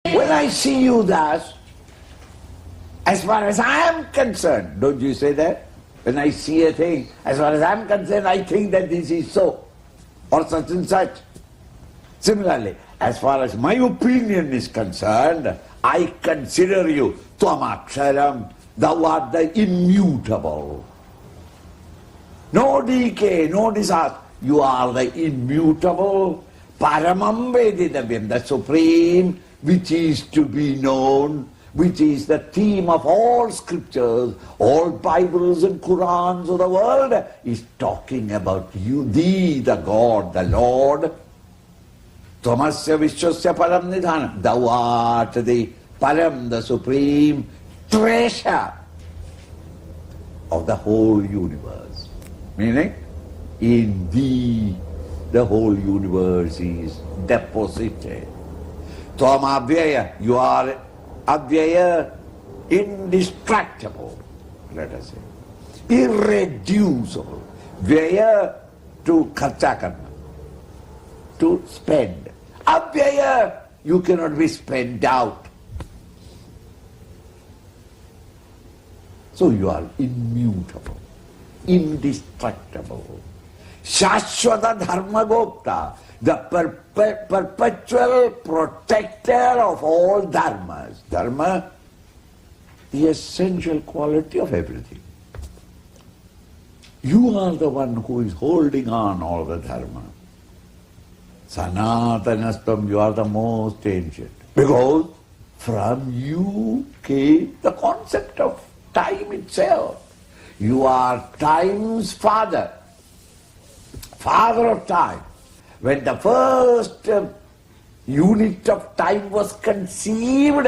When I see you thus, as far as I am concerned, don't you say that? When I see a thing, as far as I am concerned, I think that this is so, or such and such. Similarly, as far as my opinion is concerned, I consider you Tvamaksharam, thou art the immutable. No decay, no disaster. You are the immutable, Paramam Veditavyam, the supreme, which is to be known, which is the theme of all scriptures, all Bibles and Qurans of the world, is talking about you, thee, the God, the Lord. Tvamasya Vishwasya Param Nidhanam. Thou art the Param, the supreme treasure of the whole universe. Meaning, in thee the whole universe is deposited. Tvam Abhyaya, you are Abhyaya, indestructible, let us say. Irreducible. Vyaya, to kharcha karna, to spend. Abhyaya, you cannot be spent out. So you are immutable, indestructible. Shashwata Dharma Gopta, the perpetual protector of all dharmas. Dharma, the essential quality of everything. You are the one who is holding on all the dharma. Sanatanastam, you are the most ancient. Because from you came the concept of time itself. You are time's father, father of time. When the first unit of time was conceived,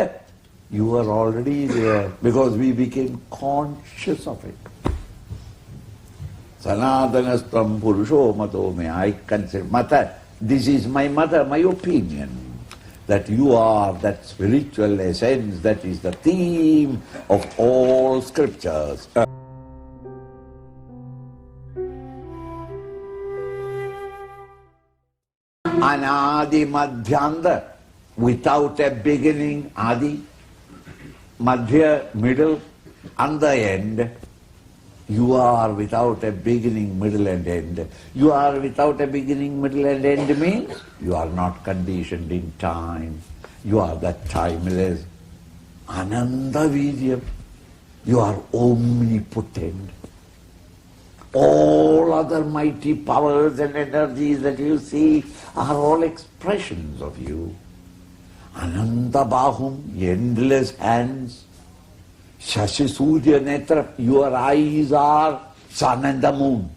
you were already there because we became conscious of it. Sanatanastam Purusho Mato Me, I consider, Mata, this is my mother, my opinion, that you are that spiritual essence that is the theme of all scriptures. Anadi Madhyanda, without a beginning, Adi, Madhya, middle, and the end. You are without a beginning, middle and end. You are without a beginning, middle and end means you are not conditioned in time. You are that timeless. Ananda Vidyam. You are omnipotent. All other mighty powers and energies that you see are all expressions of you. Ananta Bahum, endless hands. Shashi Surya Netra, your eyes are sun and the moon.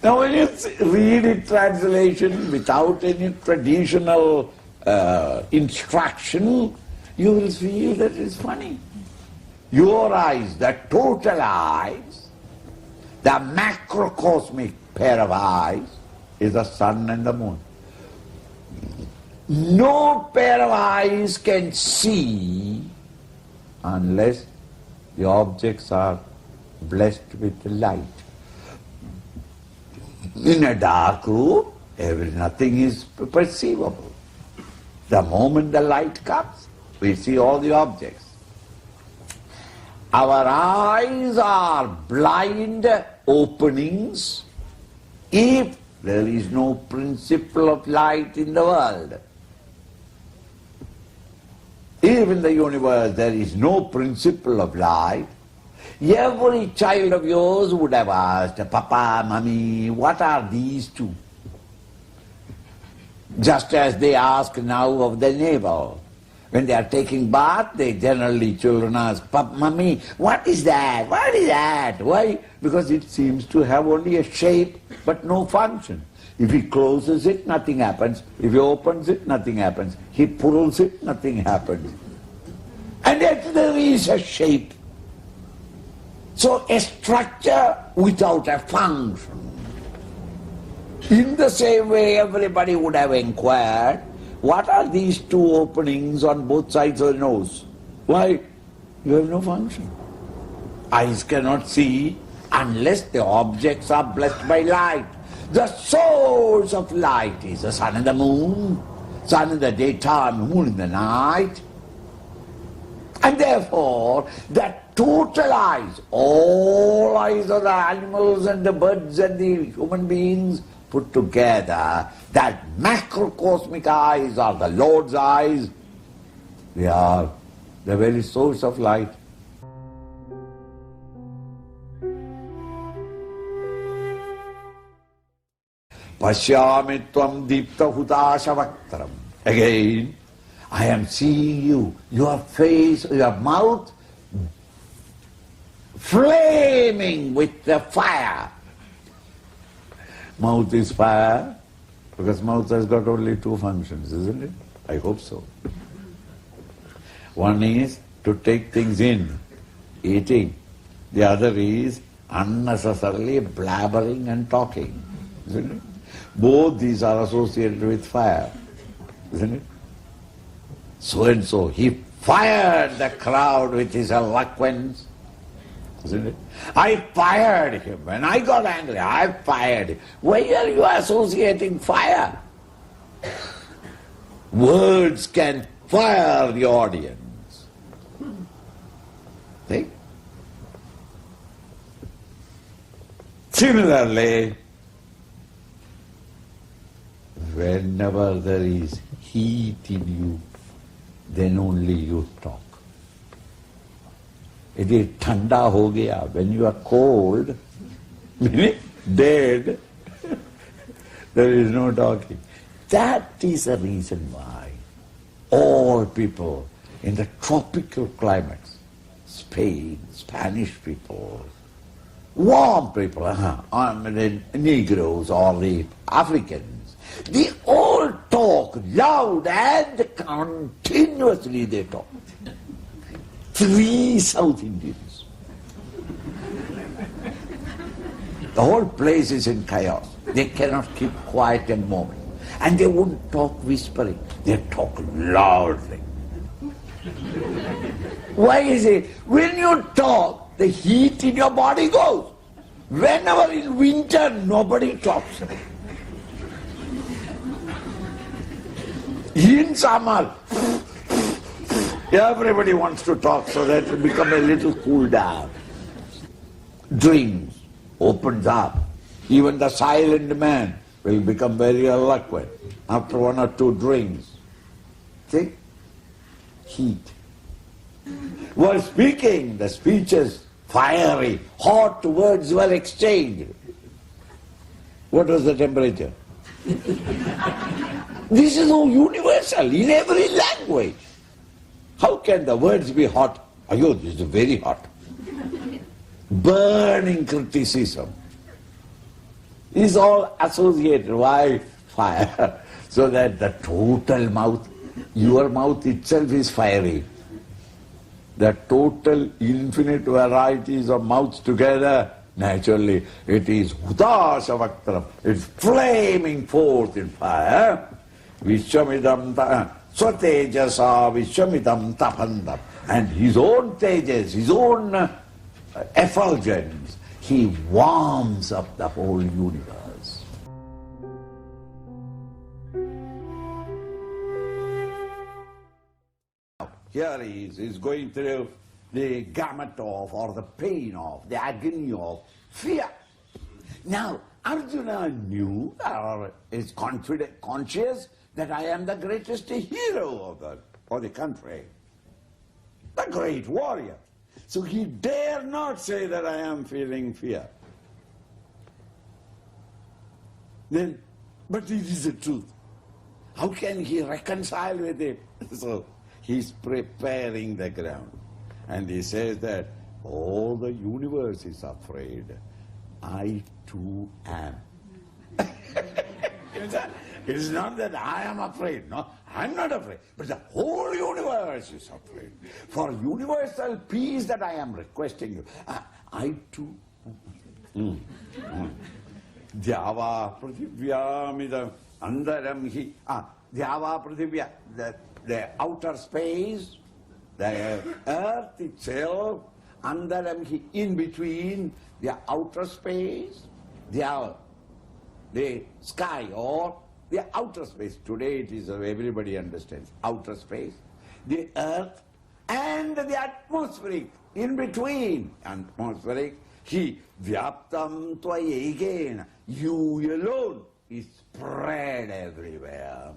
Now when you read it translation without any traditional instruction, you will feel that it's funny. Your eyes, the total eyes, the macrocosmic pair of eyes is the sun and the moon. No pair of eyes can see unless the objects are blessed with light. In a dark room, nothing is perceivable. The moment the light comes, we see all the objects. Our eyes are blind openings if there is no principle of light in the world. If in the universe there is no principle of light, every child of yours would have asked, Papa, Mummy, what are these two? Just as they ask now of the neighbor. When they are taking bath, they generally, children ask, Papa, Mummy, what is that? What is that? Why? Because it seems to have only a shape but no function. If he closes it, nothing happens. If he opens it, nothing happens. He pulls it, nothing happens. And yet there is a shape. So a structure without a function. In the same way, everybody would have inquired, what are these two openings on both sides of the nose? Why? You have no function. Eyes cannot see unless the objects are blessed by light. The source of light is the sun and the moon, sun in the daytime, moon in the night. And therefore, that total eyes, all eyes of the animals and the birds and the human beings put together, that macrocosmic eyes are the Lord's eyes. They are the very source of light. Pashyami tvam deepta hudashavaktaram. Again, I am seeing you, your face, your mouth flaming with the fire. Mouth is fire, because mouth has got only two functions, isn't it? I hope so. One is to take things in, eating. The other is unnecessarily blabbering and talking, isn't it? Both these are associated with fire, isn't it? So and so, he fired the crowd with his eloquence, isn't it? I fired him. When I got angry, I fired him. Why are you associating fire? Words can fire the audience. See? Similarly, whenever there is heat in you, then only you talk. It is thanda ho gaya. When you are cold, meaning dead, there is no talking. That is the reason why all people in the tropical climates, Spain, Spanish people, warm people, the Negroes or the Africans, they all talk loud and continuously they talk. 3 South Indians. The whole place is in chaos. They cannot keep quiet a moment. And they won't talk whispering. They talk loudly. Why is it? When you talk, the heat in your body goes. Whenever in winter, nobody talks. In summer, everybody wants to talk so that it becomes a little cool down. Drinks opens up. Even the silent man will become very eloquent after 1 or 2 drinks. See? Heat. While speaking, the speech is fiery, hot words were exchanged. What was the temperature? This is so universal in every language. How can the words be hot? Ayo, this is very hot. Burning criticism is all associated with fire. So that the total mouth, your mouth itself is fiery. The total infinite varieties of mouths together, naturally it is hudashavaktaram. It's flaming forth in fire. Vishwamidam swatejasa vishwamidam tapandam. And his own tejas, his own effulgence, he warms up the whole universe. Here he is going through the gamut of, or the pain of, the agony of fear. Now, Arjuna knew, or is confident, conscious, that I am the greatest hero of the country, the great warrior. So he dare not say that I am feeling fear. Then, but it is the truth. How can he reconcile with it? So he's preparing the ground. And he says that all the universe is afraid. I too am. It is not that I am afraid. No, I'm not afraid. But the whole universe is afraid. For universal peace that I am requesting you. I too. Dhyava prathivyamida andaram hi. Dhyava prathivya. The outer space, the earth itself, andaram hi, in between the outer space, the the sky or the outer space. Today it is, everybody understands, outer space, the earth and the atmospheric, in between atmospheric, he vyaptam tvayegena, you alone is spread everywhere.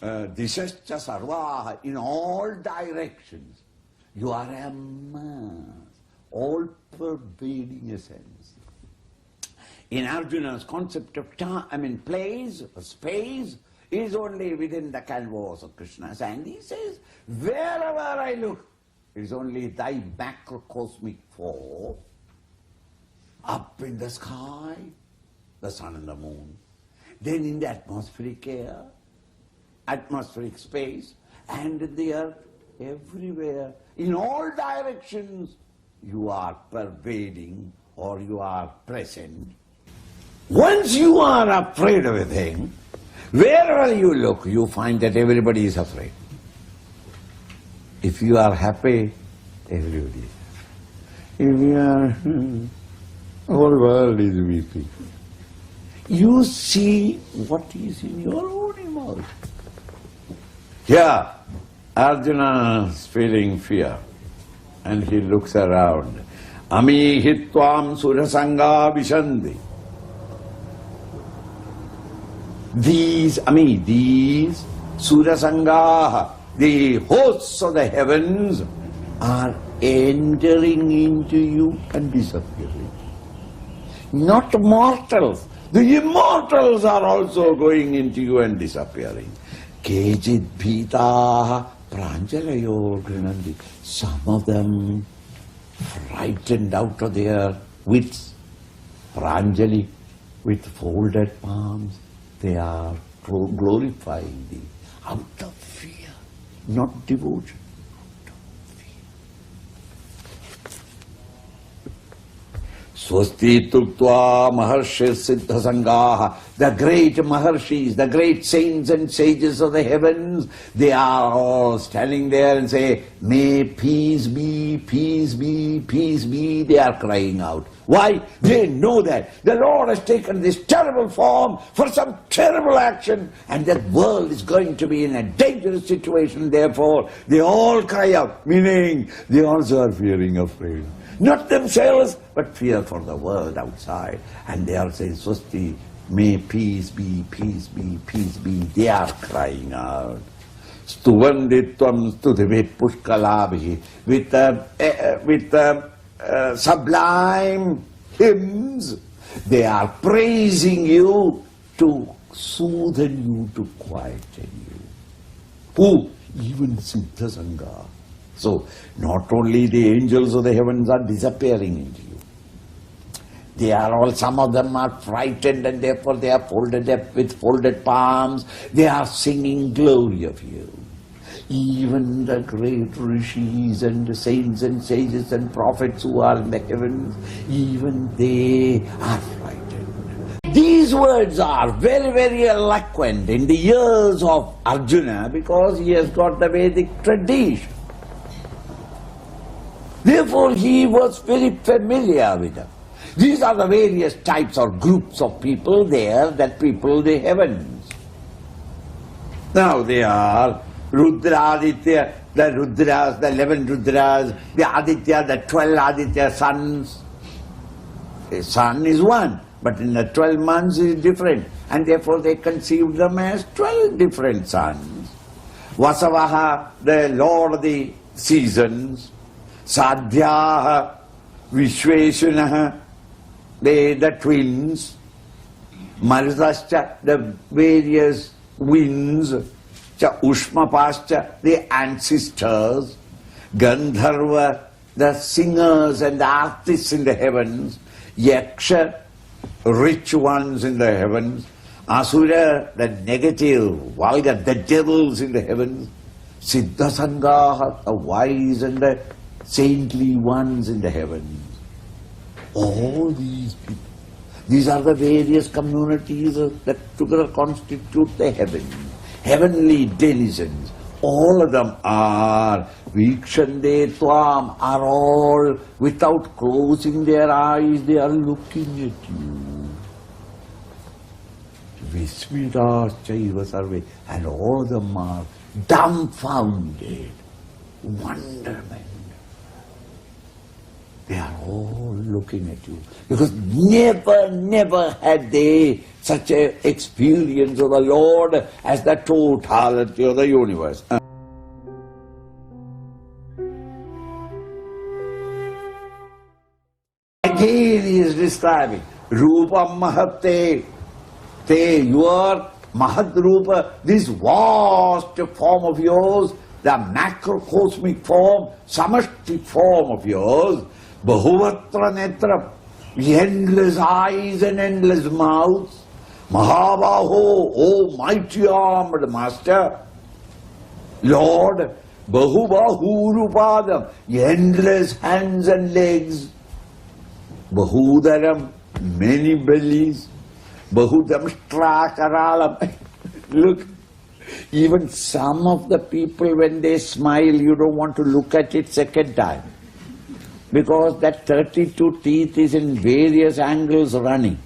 Dishascha sarvaha, in all directions. You are a mass, all-pervading essence. In Arjuna's concept of time, place, space, is only within the canvas of Krishna's hand. He says, wherever I look, it is only thy macrocosmic form. Up in the sky, the sun and the moon. Then in the atmospheric air, atmospheric space, and in the earth, everywhere, in all directions, you are pervading or you are present. Once you are afraid of a thing, wherever you look, you find that everybody is afraid. If you are happy, everybody is happy. If you are, whole world is weeping. You see what is in your own emotion. Here, Arjuna is feeling fear, and he looks around. Ami hitvam surasanga vishandi. These Surasangaha, the hosts of the heavens, are entering into you and disappearing. Not mortals, the immortals are also going into you and disappearing. Kejid bhitaha pranjalayo grinandi. Some of them frightened out of their wits, pranjali, with folded palms. They are glorifying thee out of fear, not devotion, out of fear. Swasti tuktva maharshis siddhasangaha. The great maharshis, the great saints and sages of the heavens, they are all standing there and say, may peace be, peace be, peace be. They are crying out. Why? They know that the Lord has taken this terrible form for some terrible action, and that world is going to be in a dangerous situation. Therefore, they all cry out, meaning they also are fearing, afraid. Not themselves, but fear for the world outside. And they are saying, Swasti, may peace be, peace be, peace be. They are crying out. Stuvanditvam studive pushkalabhi. With sublime hymns, they are praising you to soothen you, to quieten you. Who? Even Siddha Sangha. So, not only the angels of the heavens are disappearing into you, they are all, some of them are frightened and therefore they are folded up with folded palms. They are singing glory of you. Even the great rishis and saints and sages and prophets who are in the heavens, even they are frightened. These words are very, very eloquent in the ears of Arjuna because he has got the Vedic tradition. Therefore he was very familiar with them. These are the various types or groups of people there that people the heavens. Now they are Rudra, Aditya, the Rudras, the 11 Rudras, the Aditya, the 12 Aditya sons. A son is one, but in the 12 months is different, and therefore they conceived them as 12 different sons. Vasavaha, the Lord of the seasons. Sadhyaha, Vishweshanaha, the twins. Marutascha, the various winds. Ushmapascha, the ancestors. Gandharva, the singers and the artists in the heavens. Yaksha, rich ones in the heavens. Asura, the negative, vulgar, the devils in the heavens. Siddha Sangaha, the wise and the saintly ones in the heavens. All these people, these are the various communities that together constitute the heavens. Heavenly denizens, all of them are vikshande tvam, are all without closing their eyes, they are looking at you. Vismidaschaiva sarve, and all of them are dumbfounded, wonderment. They are all looking at you, because never had they such an experience of the Lord as the totality of the universe. Again he is describing Rupam Mahatte, your Mahat Rupa, this vast form of yours, the macrocosmic form, samashti form of yours, Bahuvatra Netram, endless eyes and endless mouths, Mahabaho, O mighty armed master, Lord, Bahubahu Rupadam, endless hands and legs, Bahudaram, many bellies, Bahudamshtra Karalam. Look, even some of the people when they smile, you don't want to look at it second time, because that 32 teeth is in various angles running.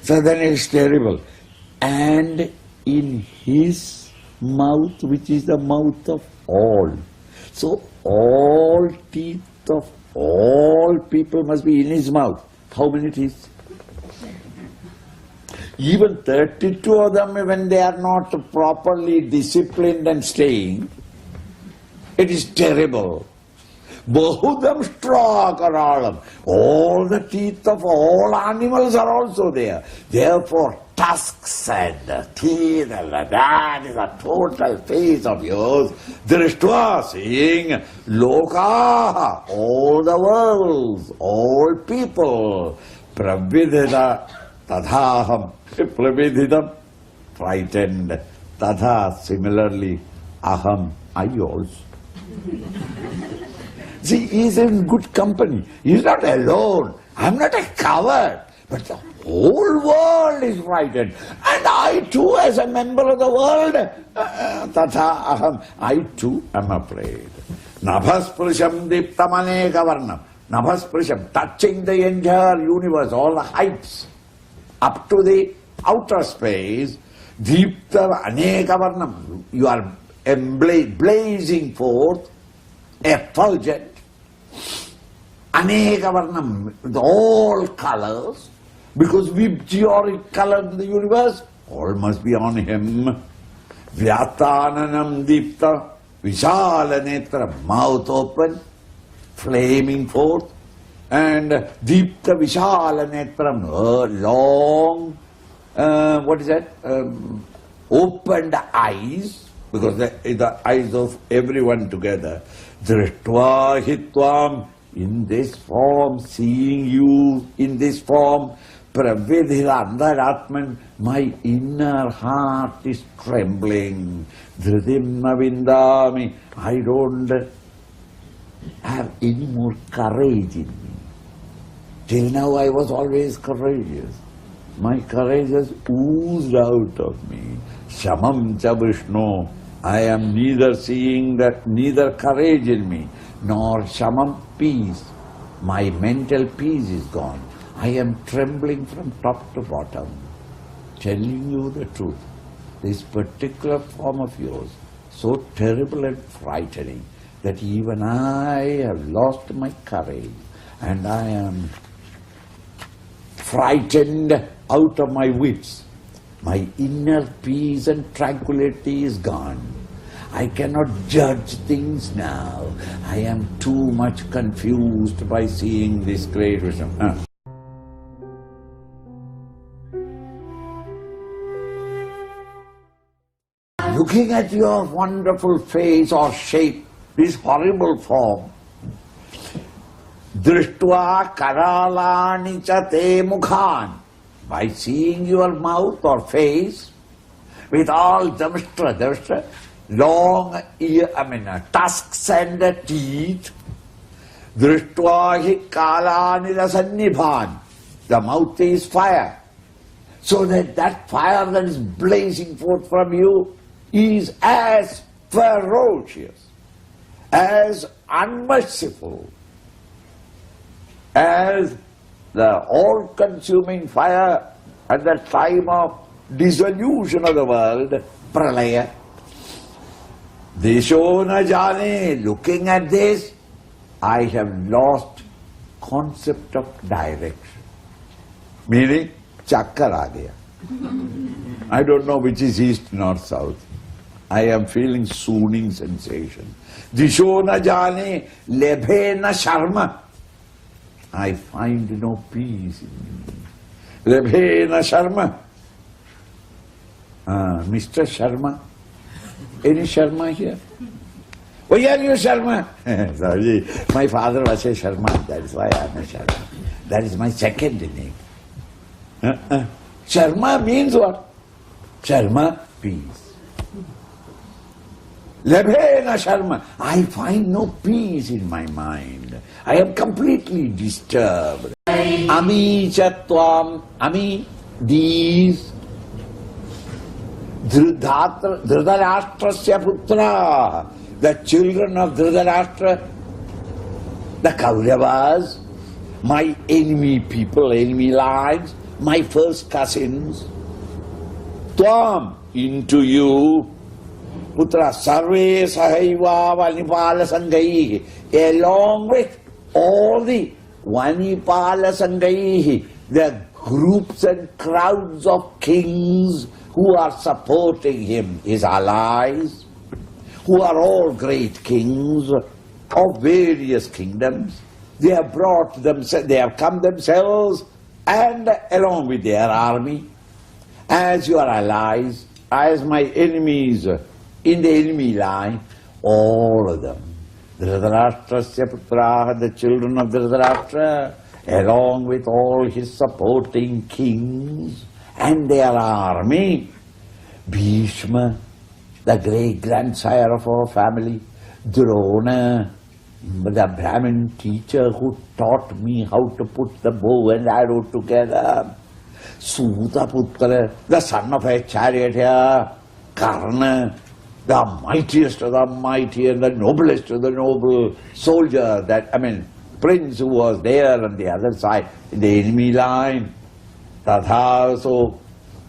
So then it's terrible. And in his mouth, which is the mouth of all, so all teeth of all people must be in his mouth. How many teeth? Even 32 of them, when they are not properly disciplined and staying, it is terrible. Bahudam strakaralam. All the teeth of all animals are also there. Therefore, tusks and teeth, that is a total face of yours. Drishtva, seeing, lokaha, all the worlds, all people, pravidhita, tadhaham, pravidhitam, frightened, tadha, similarly, aham, I also. See, he is in good company. He is not alone. I am not a coward. But the whole world is frightened. And I too, as a member of the world, tatha aham, I too am afraid. Nabhasprisham diptamaneka varnam. Nabhasprisham, touching the entire universe, all the heights, up to the outer space, dipta aneka varnam. You are blazing forth, effulgent, aneka varnam, with all colors, because Vibjyoric color in the universe, all must be on him. Vyatananam dipta, vishala netra, mouth open, flaming forth, and dipta vishala netram, long, what is that, opened eyes, because the eyes of everyone together. Drishtva hitvam, in this form, seeing you in this form, pravidhila andaratman, my inner heart is trembling. Dhritim navindami, I don't have any more courage in me. Till now I was always courageous. My courage has oozed out of me. Shamam cha Vishnu, I am neither seeing that, neither courage in me, nor shamam, peace. My mental peace is gone. I am trembling from top to bottom. Telling you the truth, this particular form of yours, so terrible and frightening, that even I have lost my courage, and I am frightened out of my wits. My inner peace and tranquility is gone. I cannot judge things now. I am too much confused by seeing this great vision. Looking at your wonderful face or shape, this horrible form, drishtva karalani cha te mukhan, by seeing your mouth or face with all damshtra, long tusks and teeth, drishtva hi kalani rasannibhan, the mouth is fire, so that fire that is blazing forth from you is as ferocious, as unmerciful as the all-consuming fire at the time of dissolution of the world, pralaya. Desho na jane, looking at this, I have lost concept of direction. Meaning, chakkar aa gaya. I don't know which is east, north, south. I am feeling swooning sensation. Disho na jane, lebhe na sharma. I find no peace in me. Lebhe na sharma. Mr. Sharma. Any Sharma here? Why are you Sharma? Sorry, my father was a Sharma, that is why I am a Sharma. That is my second name. Sharma means what? Sharma, peace. Labhena Sharma. I find no peace in my mind. I am completely disturbed. Ami Chatvam. Ami, these. Dhritarashtrasya putra. The children of Dhritarashtra. The Kauravas. My enemy people, enemy lines. My first cousins. Tvam, into you. Putra sarve sahaiva vanipala sangaihi. Along with all the vanipala sangaihi, the groups and crowds of kings who are supporting him, his allies, who are all great kings of various kingdoms. They have brought themselves, they have come themselves and along with their army, as your allies, as my enemies in the enemy line, all of them. Dhritarashtrasya putraha, the children of Dhritarashtra, along with all his supporting kings and their army. Bhishma, the great-grandsire of our family. Drona, the Brahmin teacher who taught me how to put the bow and arrow together. Sutaputra, the son of a charioteer. Karna, the mightiest of the mighty and the noblest of the noble soldier, prince who was there on the other side, in the enemy line. Tadha, so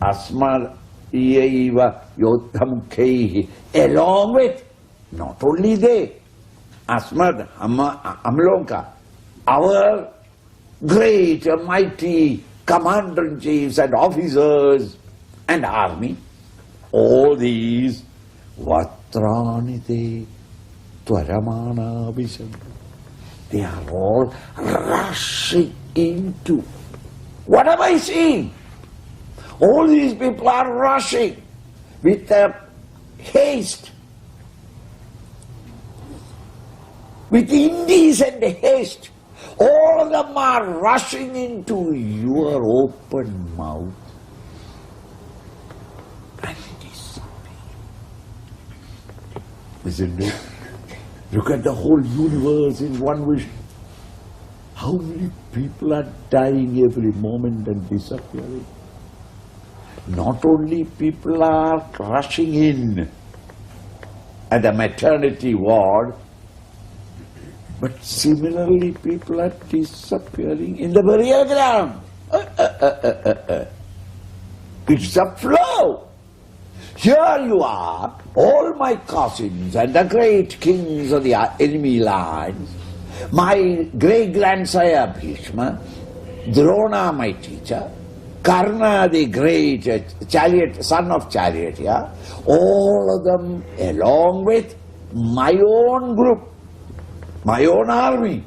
asmar iyaiva yoddham keihi. Along with, not only they, asmad amlonka, our great mighty commander-in-chiefs and officers and army, all these, vatranite tvaramana visam. They are all rushing into. What am I seeing? All these people are rushing with haste, with indecent haste. All of them are rushing into your open mouth and disappear. Isn't it? Look at the whole universe in one wish. How many people are dying every moment and disappearing? Not only people are rushing in at the maternity ward, but similarly people are disappearing in the burial ground. It's a flow. Here you are, all my cousins and the great kings of the enemy lines, my great-grandsire Bhishma, Drona my teacher, Karna the great son of charioteer, all of them along with my own group, my own army,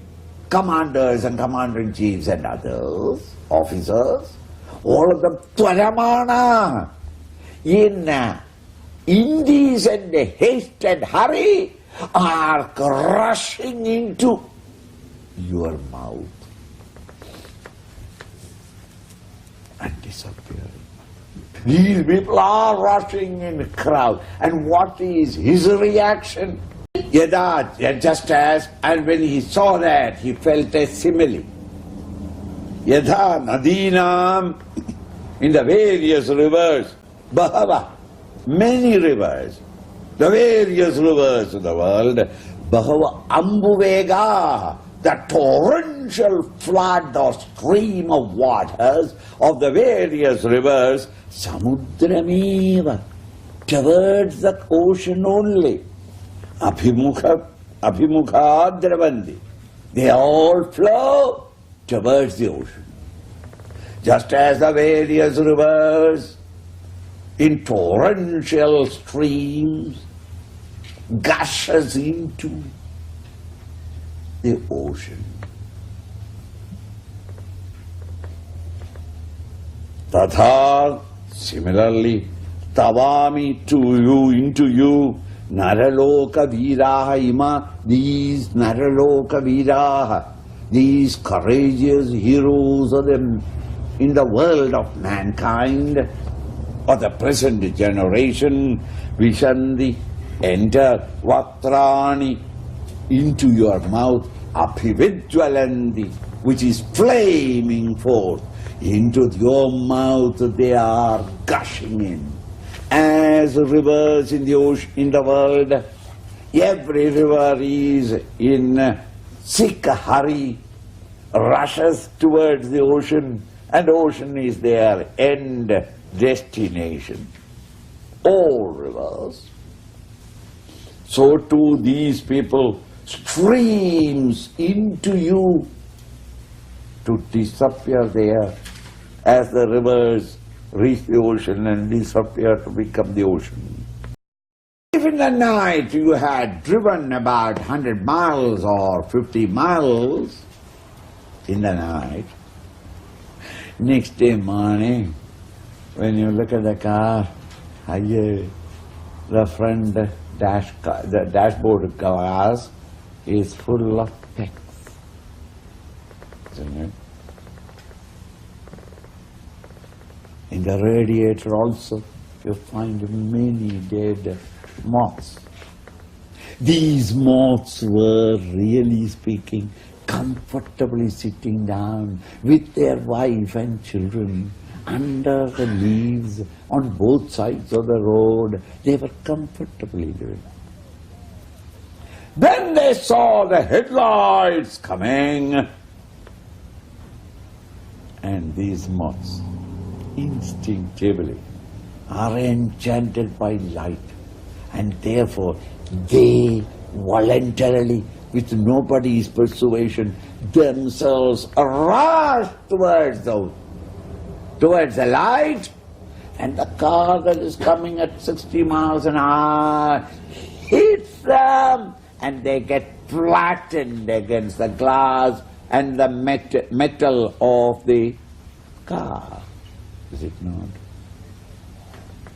commanders and commander-in-chiefs and others, officers, all of them tvaramana, in indecent haste and hurry, are rushing into your mouth and disappearing. These people are rushing in a crowd. And what is his reaction? Yada, just as, and when he saw that, he felt a simile. Yada nadinam, in the various rivers, bahava, many rivers, the various rivers of the world, bahava ambuvega, the torrential flood or stream of waters of the various rivers, samudrameva, towards the ocean only. Abhimukha dravandi. They all flow towards the ocean. Just as the various rivers in torrential streams gushes into the ocean. Tatha, similarly, tavami to you, into you, naraloka viraha ima, these naraloka viraha, these courageous heroes of them in the world of mankind, or the present generation, Vishandi, enter vatrani, into your mouth, abhividjalandi, which is flaming forth. Into your mouth they are gushing in. As rivers in the ocean, in the world, every river is in sick hurry, rushes towards the ocean, and ocean is their end destination. All rivers. So too these people streams into you to disappear there as the rivers reach the ocean and disappear to become the ocean. If in the night you had driven about 100 miles or 50 miles in the night, next day morning, when you look at the car, the front the dashboard glass is full of specks, isn't it? In the radiator also you find many dead moths. These moths were, really speaking, comfortably sitting down with their wife and children under the leaves on both sides of the road. They were comfortably living. Then they saw the headlights coming, and these moths instinctively are enchanted by light, and therefore they voluntarily, with nobody's persuasion, themselves rush towards the light, and the car that is coming at 60 miles an hour hits them, and they get flattened against the glass and the metal of the car. Is it not?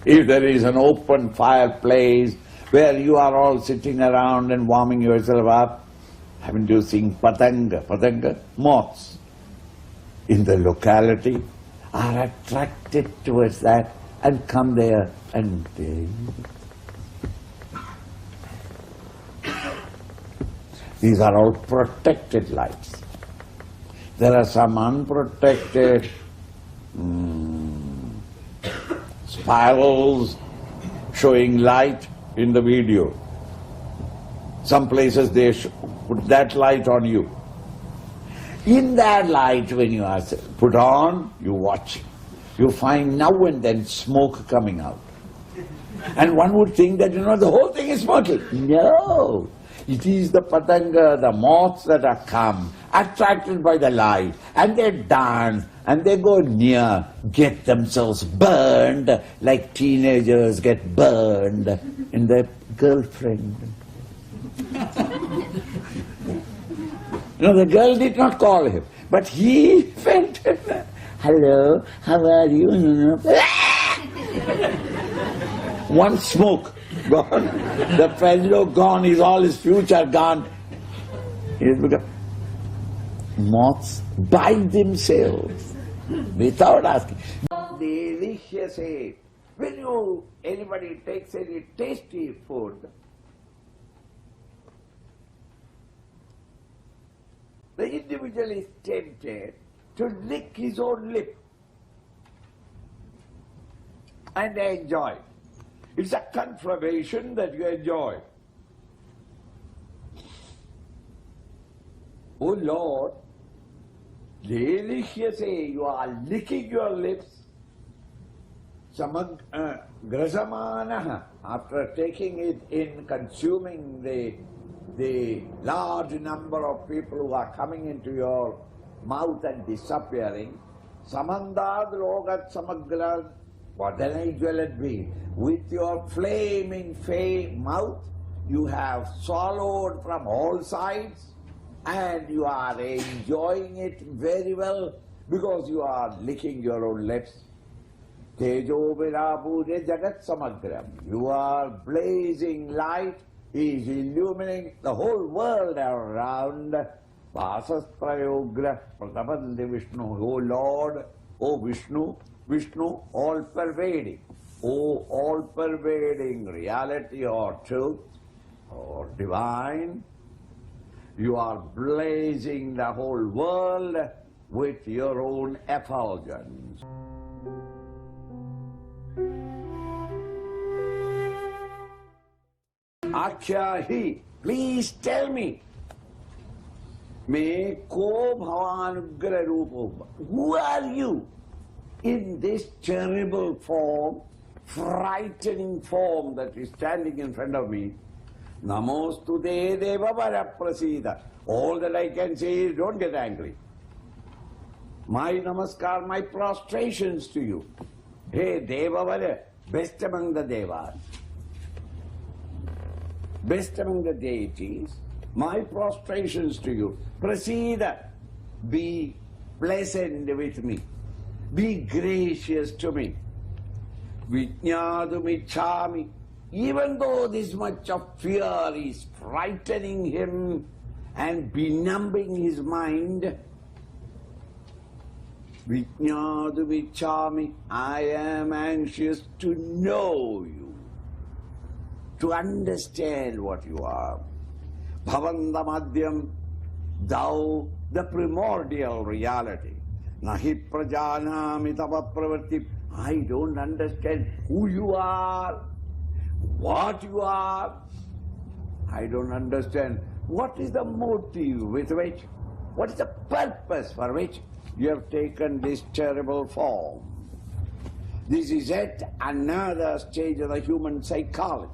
If there is an open fireplace where you are all sitting around and warming yourself up, haven't you seen patanga, moths in the locality are attracted towards that and come there and they... These are all protected lights. There are some unprotected spirals showing light in the video. Some places they put that light on you. In that light, when you are put on, you watch. You find now and then smoke coming out. And one would think that, the whole thing is smoking. No! It is the patanga, the moths that are come, attracted by the light, and they dance, and they go near, get themselves burned, like teenagers get burned in their girlfriend. The girl did not call him, but he felt, hello, how are you? One smoke, gone. The fellow gone, is all his future gone. He's become... Moths by themselves, without asking. Delicious. When anybody takes any tasty food, the individual is tempted to lick his own lip and enjoy. It's a confirmation that you enjoy. Oh Lord, deliciously you are licking your lips. Grasamanaha, after taking it in, consuming the large number of people who are coming into your mouth and disappearing, samandad logat samagra, what an age will it be? With your flaming mouth, you have swallowed from all sides and you are enjoying it very well because you are licking your own lips. Tejo Virabhude Jagat Samagram. You are blazing light, is illuminating the whole world around. Vasas Prayogra Pratapandi Vishnu. O Lord, O Vishnu, Vishnu all-pervading. O all-pervading reality or truth or divine. You are blazing the whole world with your own effulgence. Akhyahi, please tell me, me ko bhavanugra rupa, who are you in this terrible form, frightening form that is standing in front of me? Namostu de deva prasida. All that I can say is don't get angry. My namaskar, my prostrations to you. Hey Devavara, best among the devas, best among the deities, my prostrations to you. Prasida, be pleasant with me, be gracious to me. Vijñādumichāmi, even though this much of fear is frightening him and benumbing his mind, Vijñādumichāmi, I am anxious to know you, to understand what you are. Bhavandamadhyam, thou the primordial reality. Nahi prajanami tava pravarti, I don't understand who you are, what you are. I don't understand what is the motive with which, what is the purpose for which you have taken this terrible form. This is yet another stage of the human psychology.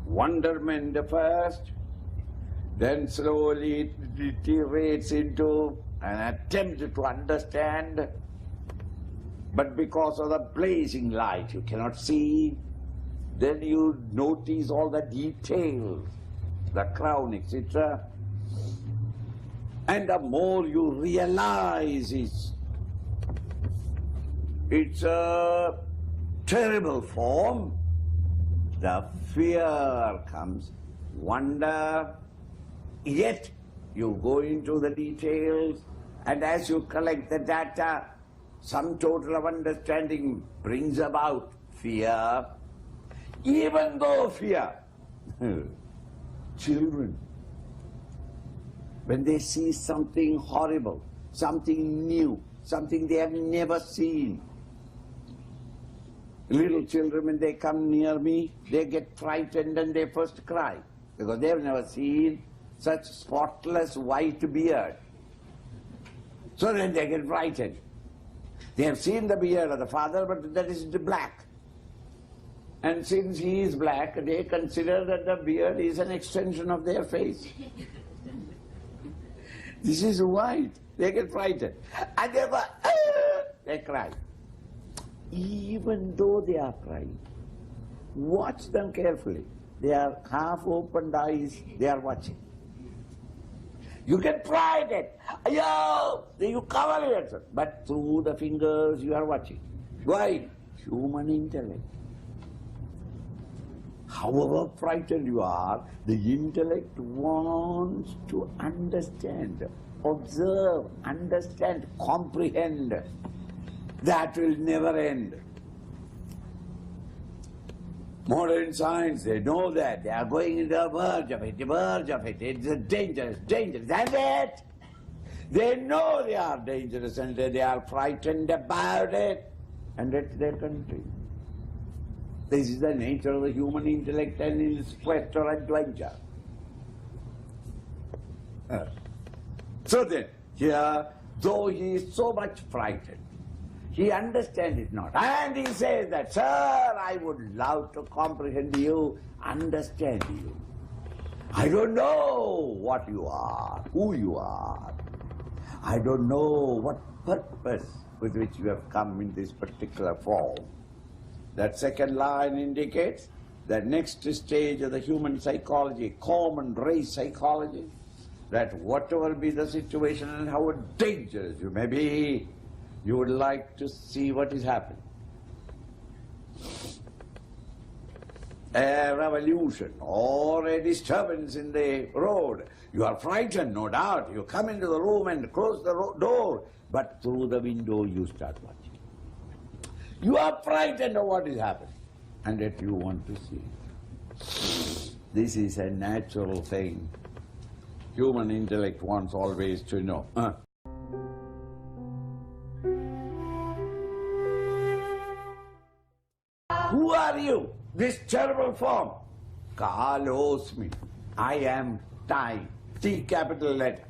Wonderment first, then slowly it deteriorates into an attempt to understand, but because of the blazing light you cannot see, then you notice all the details, the crown, etc. And the more you realize it's a terrible form, the fear comes, wonder, yet you go into the details, and as you collect the data, some total of understanding brings about fear. Even though fear, children, when they see something horrible, something new, something they have never seen, little children, when they come near me, they get frightened and they first cry, because they have never seen such spotless white beard. So then they get frightened. They have seen the beard of the father, but that is black. And since he is black, they consider that the beard is an extension of their face. This is white. They get frightened. And they cry. Even though they are crying, watch them carefully. They are half-opened eyes, they are watching. You can try that. Ayo! You cover it. But through the fingers you are watching. Why? Human intellect. However frightened you are, the intellect wants to understand, observe, understand, comprehend. That will never end. Modern science, they know that. They are going into the verge of it, the verge of it. It's dangerous, dangerous. And yet, they know they are dangerous and they are frightened about it. And yet they continue. This is the nature of the human intellect and its quest or adventure. So then, here, though he is so much frightened, he understands it not. And he says that, sir, I would love to comprehend you, understand you. I don't know what you are, who you are. I don't know what purpose with which you have come in this particular form. That second line indicates the next stage of the human psychology, common race psychology, that whatever be the situation and how dangerous you may be, you would like to see what is happening. A revolution or a disturbance in the road. You are frightened, no doubt. You come into the room and close the door, but through the window you start watching. You are frightened of what is happening, and yet you want to see. This is a natural thing. Human intellect wants always to know. Who are you? This terrible form. Kalosmi. I am time. T capital letter.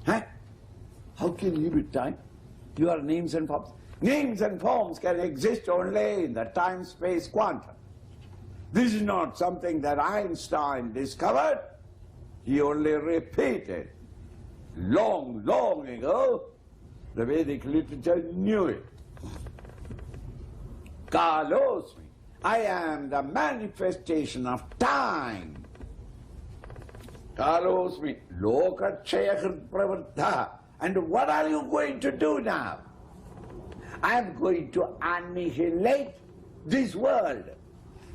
Huh? How can you be time? You are names and forms. Names and forms can exist only in the time-space quantum. This is not something that Einstein discovered. He only repeated. Long, long ago, the Vedic literature knew it. Kalosmi. I am the manifestation of time. Kalosmi. Lokachayakrit pravritta. And what are you going to do now? I am going to annihilate this world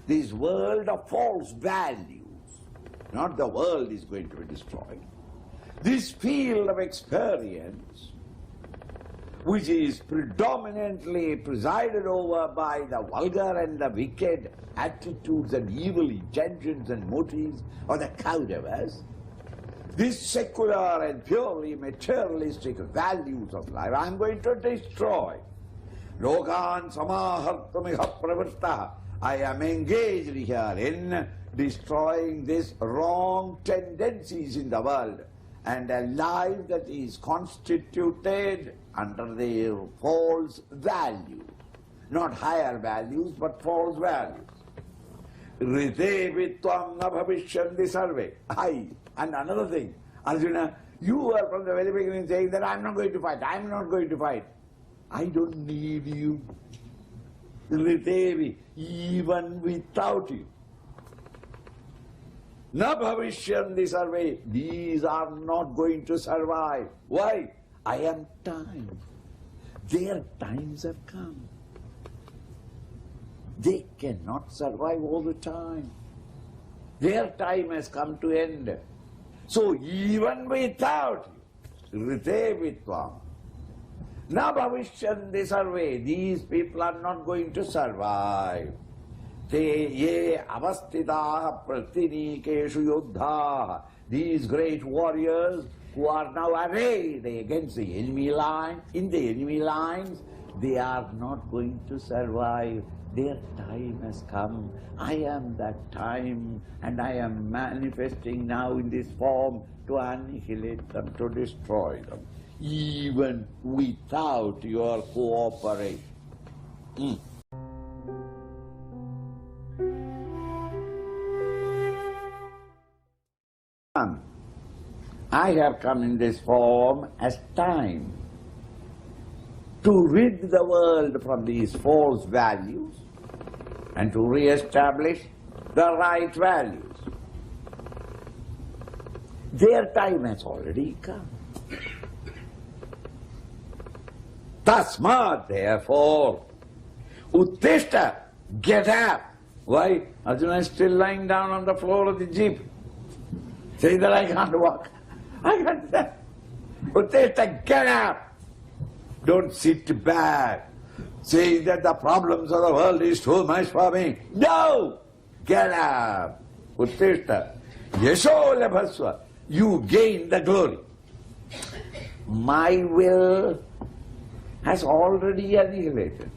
of false values. Not the world is going to be destroyed. This field of experience, which is predominantly presided over by the vulgar and the wicked attitudes and evil intentions and motives of the Kauravas, these secular and purely materialistic values of life, I am going to destroy. Lokan samahartamiha pravritta. I am engaged here in destroying these wrong tendencies in the world, and a life that is constituted under their false values. Not higher values, but false values. Rite vitvam na bhavishyanti sarve. And another thing, Arjuna, you were from the very beginning saying that I am not going to fight, I am not going to fight. I don't need you. Ritevi, even without you. Na bhavishyanti sarve. These are not going to survive. Why? I am time. Their times have come. They cannot survive all the time. Their time has come to end. So even without you, rite vitvam, na bhavishyanti sarve. These people are not going to survive. Te ye avastitaha pratinikeshu yoddha. These great warriors who are now arrayed against the enemy line, in the enemy lines, they are not going to survive. Their time has come. I am that time, and I am manifesting now in this form to annihilate them, to destroy them, even without your cooperation. I have come in this form as time to rid the world from these false values and to re-establish the right values. Their time has already come. Tasmat, therefore, uttishta, get up. Why? Arjuna is still lying down on the floor of the jeep, saying that I can't walk. I can't stand. Uttishta, get up. Don't sit back, saying that the problems of the world is too much for me. No! Get up. Uttishta. Yasho labhasva. You gain the glory. My will has already annihilated.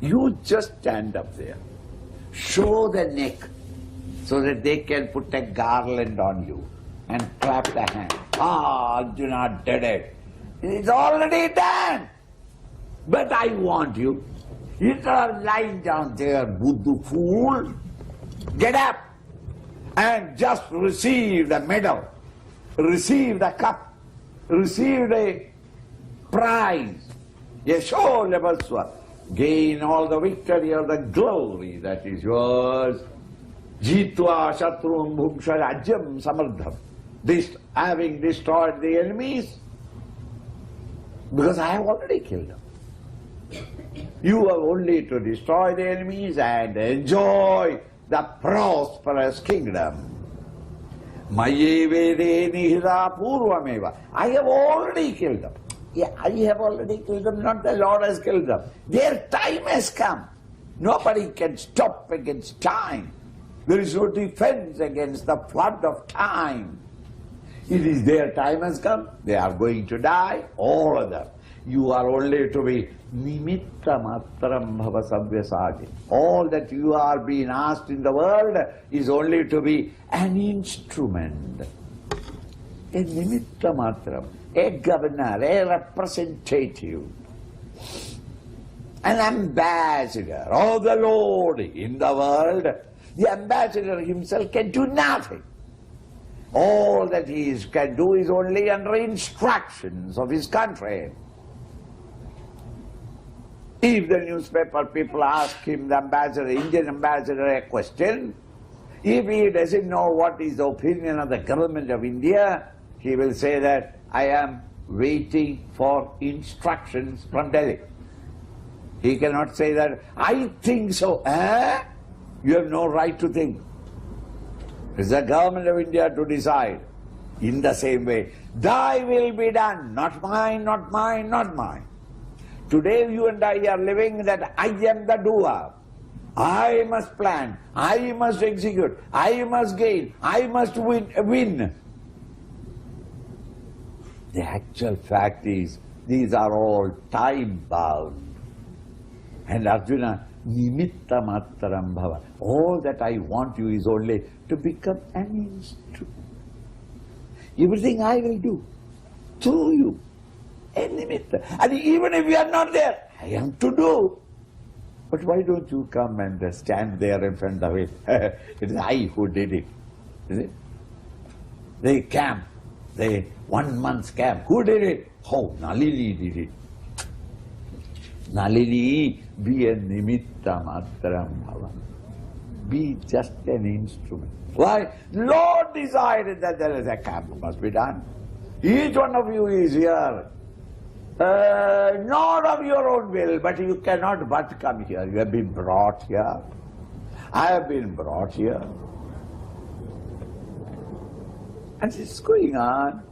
You just stand up there. Show the neck. so that they can put a garland on you and clap the hand. Ah, Arjuna did it. It's already done. But I want you, instead of lying down there, Buddha fool, get up and just receive the medal, receive the cup, receive the prize. Yasho Lebaswa. Gain all the victory or the glory that is yours. Jitva Shatrum Bhumsha Rajyam Samardham. This, having destroyed the enemies, because I have already killed them. You have only to destroy the enemies and enjoy the prosperous kingdom. Maye vede nihira purvameva. I have already killed them. Yeah, I have already killed them, not the Lord has killed them. Their time has come. Nobody can stop against time. There is no defense against the flood of time. It is their time has come. They are going to die, all of them. You are only to be nimitta matram bhava sabyasaji. All that you are being asked in the world is only to be an instrument. A nimitta matram. A governor, a representative, an ambassador of the Lord in the world. The ambassador himself can do nothing. All that he can do is only under instructions of his country. If the newspaper people ask him, the ambassador, Indian ambassador, a question, if he doesn't know what is the opinion of the government of India, he will say that I am waiting for instructions from Delhi. He cannot say that, I think so. You have no right to think. It's the government of India to decide. In the same way, thy will be done, not mine, not mine, not mine. Today you and I are living that I am the doer. I must plan, I must execute, I must gain, I must win. The actual fact is, these are all time-bound. And Arjuna, nimitta matram bhava. All that I want you is only to become an instrument. Everything I will do through you, a nimitta. And even if you are not there, I am to do. But why don't you come and stand there in front of it? It is I who did it. Is it? They camp. The 1 month camp. Who did it? Oh, Nalini did it. Nalini, be a nimitta matram bhava. Be just an instrument. Why? Lord decided that there is a camp must be done. Each one of you is here. Not of your own will, but you cannot but come here. You have been brought here. I have been brought here. And it's going on.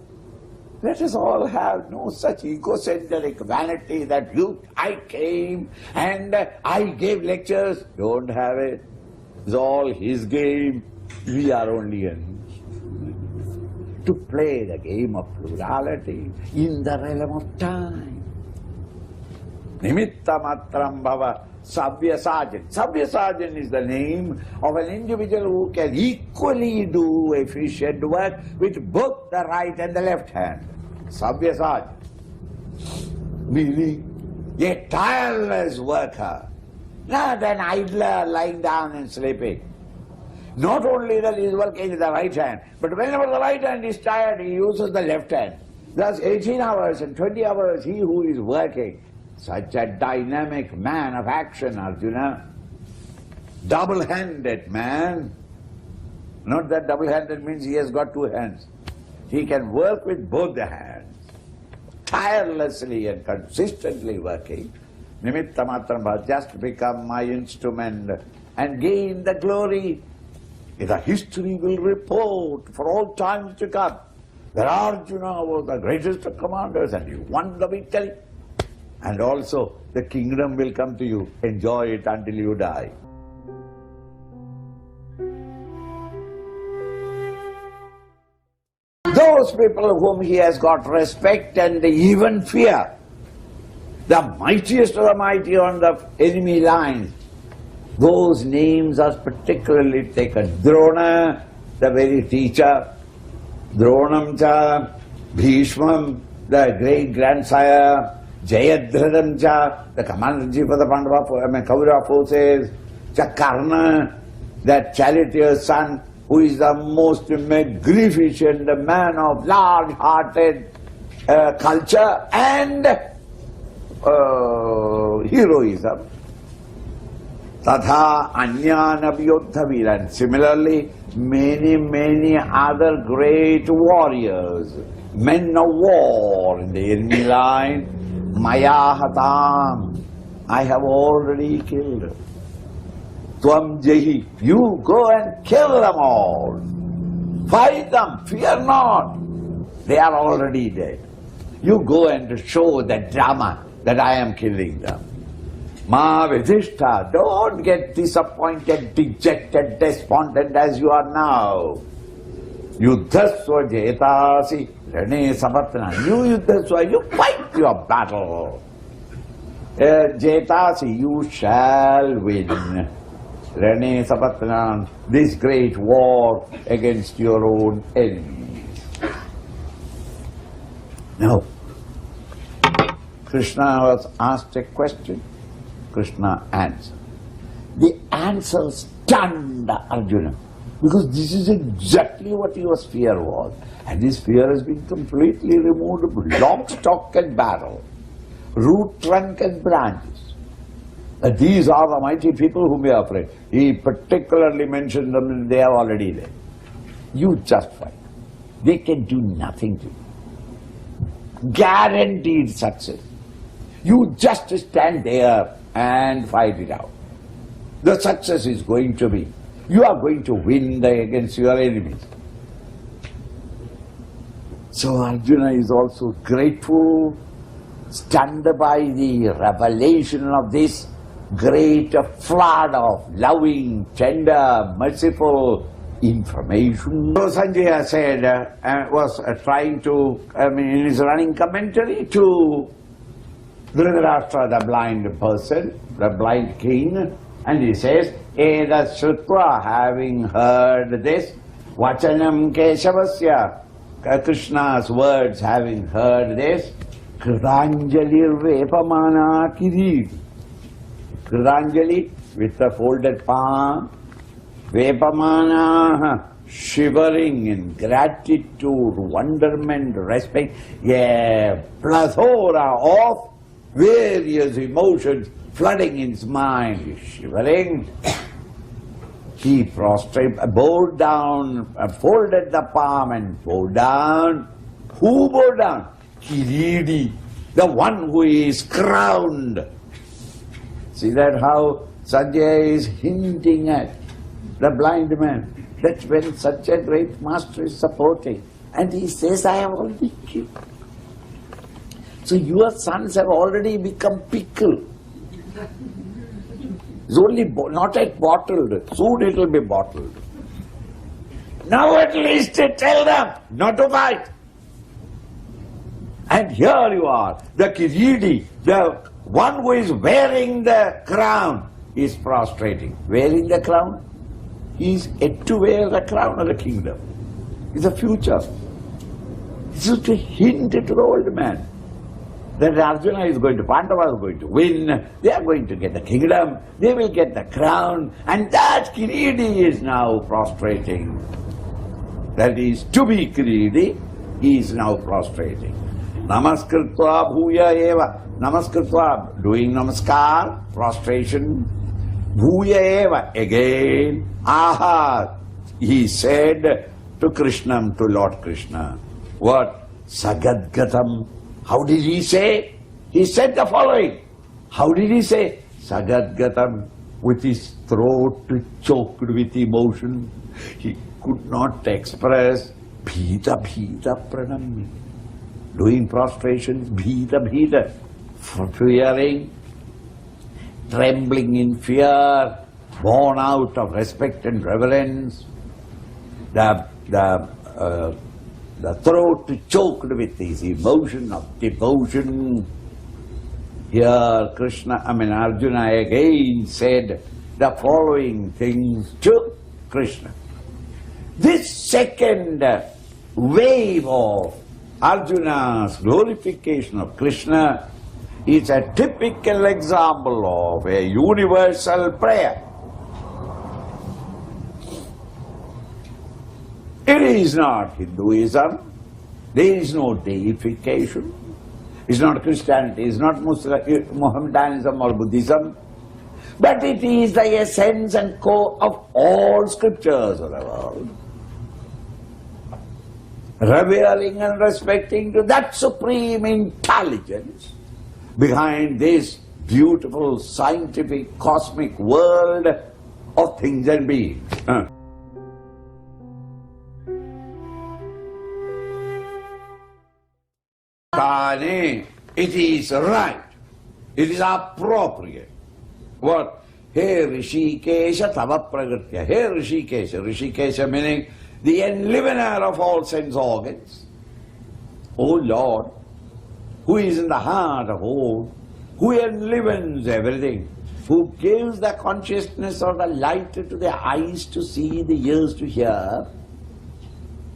Let us all have no such egocentric vanity that I came and I gave lectures. Don't have it. It's all his game. We are only to play the game of plurality in the realm of time. Nimitta matram bhava sabyasajan. Sabyasajan is the name of an individual who can equally do efficient work with both the right and the left hand. Sabyasajan. Meaning a tireless worker, not an idler lying down and sleeping. Not only that he is working with the right hand, but whenever the right hand is tired, he uses the left hand. Thus 18 hours and 20 hours, he who is working. Such a dynamic man of action, Arjuna. Double-handed man. Not that double-handed means he has got 2 hands. He can work with both the hands. Tirelessly and consistently working. Nimitta matram, just become my instrument and gain the glory. The history will report for all times to come that Arjuna was the greatest of commanders and he won the victory. And also the kingdom will come to you. Enjoy it until you die. Those people whom he has got respect and even fear, the mightiest of the mighty on the enemy lines, Those names are particularly taken. Drona, the very teacher, Dronam cha, Bhishmam, the great grandsire, Jayadrathan cha, the commander-in-chief of the Kaurava forces, Chakarna, that charioteer's son, who is the most magnificent man of large-hearted culture and heroism. Tatha Anyanabhyodhavir. And similarly, many other great warriors, men of war in the enemy line, Maya Hatam, I have already killed. Tvam Jahi, you go and kill them all. Fight them, fear not. They are already dead. You go and show that drama that I am killing them. Ma Vidhishta, don't get disappointed, dejected, despondent as you are now. Yuddhasva jetasi rane samatana. You yuddhasva, you fight your battle. Jetasi, you shall win. Rane samatana, this great war against your own enemies. Now, Krishna was asked a question. Krishna answered. The answer stunned Arjuna, because this is exactly what your fear was. And this fear has been completely removed, lock, stock and barrel, root, trunk and branches. These are the mighty people whom we are afraid. He particularly mentioned them, and they are already there. You just fight. They can do nothing to you. Guaranteed success. You just stand there and fight it out. The success is going to be, you are going to win against your enemies. So Arjuna is also grateful, stunned by the revelation of this great flood of loving, tender, merciful information. So Sanjaya said, was trying to, in his running commentary to Dhritarashtra, the blind person, the blind king, and he says, Eda Shrutva, having heard this, Vachanam Keshavasya, Krishna's words, having heard this, Kritanjalir Vepamana Kirid. Kritanjali, with the folded palm, Vepamana, shivering in gratitude, wonderment, respect, a plethora of various emotions flooding in his mind. He's shivering. He prostrate, bowed down, folded the palm and bowed down. Who bowed down? Kiridi, the one who is crowned. See that how Sanjaya is hinting at the blind man. That's when such a great master is supporting. And he says, I have already killed. So your sons have already become pickle. It's only not yet bottled. Soon it will be bottled. Now at least tell them not to fight. And here you are, the Kiridi, the one who is wearing the crown, is prostrating. Wearing the crown? He is yet to wear the crown of the kingdom. It's the future. This is to hint to the old man that Arjuna is going to, Pandava is going to win, they are going to get the kingdom, they will get the crown, and that Kiridi is now prostrating. That is to be Kiridi, he is now prostrating. Namaskritva bhuya eva. Namaskritva, doing namaskar, prostration. Bhuya eva, again. Aha, he said to Krishna, to Lord Krishna. What? Sagadgatam. How did he say? He said the following. How did he say? Sagadgatam, with his throat choked with emotion. He could not express bhita bhita pranam. Doing prostrations, bhita bhita, fearing, trembling in fear, born out of respect and reverence. The throat choked with his emotion of devotion. Here Arjuna again said the following things to Krishna. This second wave of Arjuna's glorification of Krishna is a typical example of a universal prayer. It is not Hinduism, there is no deification, it's not Christianity, it's not Mohammedanism or Buddhism, but it is the essence and core of all scriptures of the world. Reveling and respecting to that supreme intelligence behind this beautiful scientific cosmic world of things and beings. It is right, it is appropriate. What? Hey Rishikesha Tava Pragatya. Hey Rishikesha. Rishikesha meaning the enlivener of all sense organs. O Lord, who is in the heart of all, who enlivens everything, who gives the consciousness or the light to the eyes to see, the ears to hear,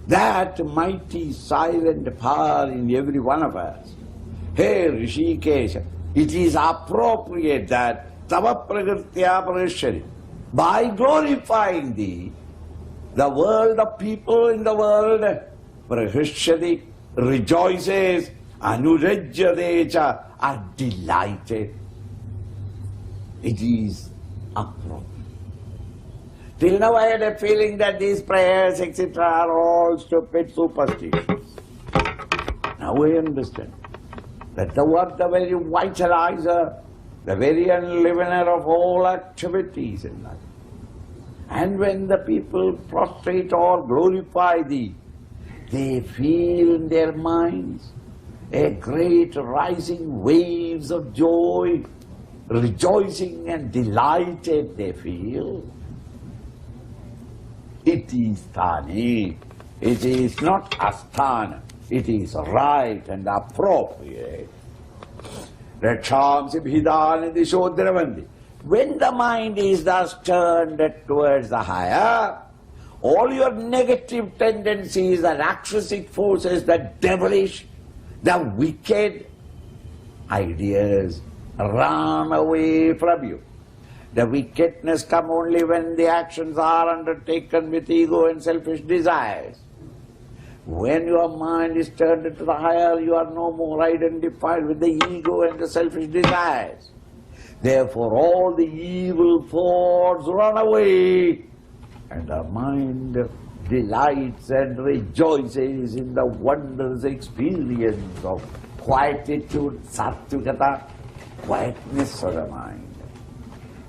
that mighty silent power in every one of us. Hey Rishikesha, it is appropriate that Tava Pragatya Parishari, by glorifying thee, the world of people in the world, Prahishadi, rejoices, Anurajyadecha, are delighted. It is appropriate. Till now I had a feeling that these prayers, etc., are all stupid superstitions. Now I understand that the very vitalizer, the very enlivener of all activities in life. And when the people prostrate or glorify thee, they feel in their minds a great rising waves of joy, rejoicing and delighted they feel. It is thani, it is not asthana, it is right and appropriate. Rakshamsi bhidani dishodravandi. When the mind is thus turned towards the higher, all your negative tendencies, the rakshasic forces, the devilish, the wicked ideas run away from you. The wickedness come only when the actions are undertaken with ego and selfish desires. When your mind is turned to the higher, you are no more identified with the ego and the selfish desires. Therefore all the evil thoughts run away, and the mind delights and rejoices in the wondrous experience of quietude, sattvika, quietness of the mind.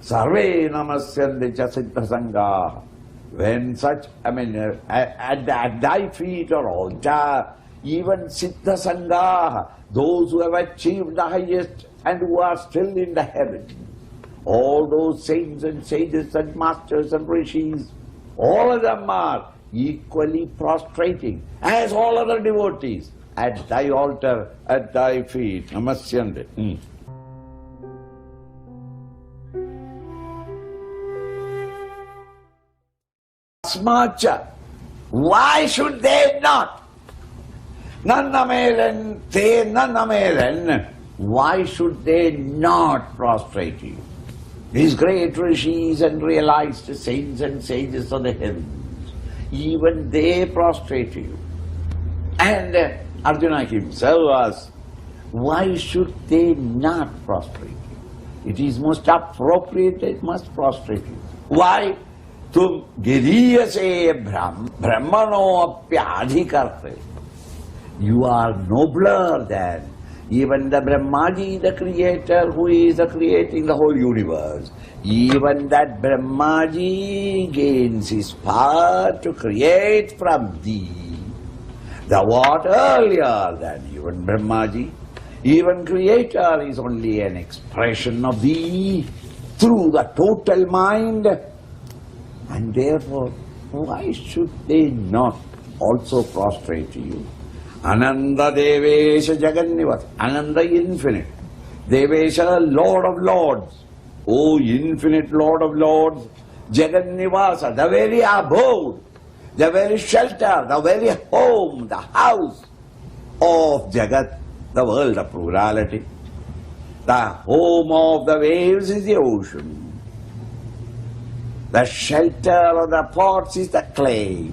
Sarve namasyante cha siddha sangha. When such, at thy feet or altar, even siddha sangha, those who have achieved the highest and who are still in the heavens, all those saints and sages and masters and rishis, all of them are equally prostrating as all other devotees at thy altar, at thy feet. Namasyante. Smacha. Why should they not? Nannamelen, te nannamelen. Why should they not prostrate you? These great rishis and realized saints and sages of the heavens, even they prostrate you. And Arjuna himself asked, why should they not prostrate you? It is most appropriate they must prostrate you. Why? Tum giriyase brahmano apyadhikarte. You are nobler than even the Brahmaji, the creator who is creating the whole universe. Even that Brahmaji gains his power to create from thee. Thou art earlier than even Brahmaji. Even creator is only an expression of thee through the total mind. And therefore, why should they not also prostrate to you? Ananda Devesha Jagannivas, Ananda infinite, Devesha Lord of Lords, O infinite Lord of Lords, Jagat-nivasa, the very abode, the very shelter, the very home, the house of Jagat, the world of plurality. The home of the waves is the ocean. The shelter of the pots is the clay.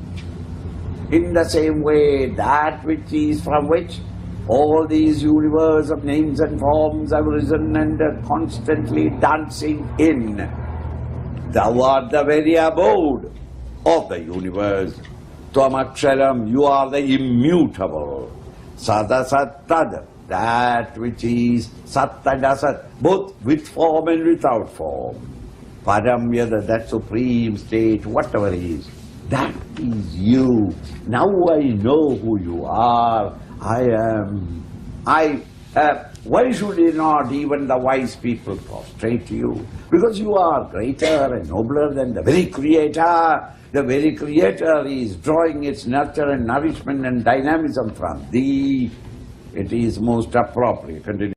In the same way, that which is from which all these universe of names and forms have risen and are constantly dancing in. Thou art the very abode of the universe. Tvamaksharam, you are the immutable. Sadasat-tad, that which is sat and asat, both with form and without form. Param yada, that supreme state, whatever is, that is you. Now I know who you are. I am. Why should not even the wise people prostrate to you? Because you are greater and nobler than the very Creator. The very Creator is drawing its nurture and nourishment and dynamism from thee. It is most appropriate. Continue.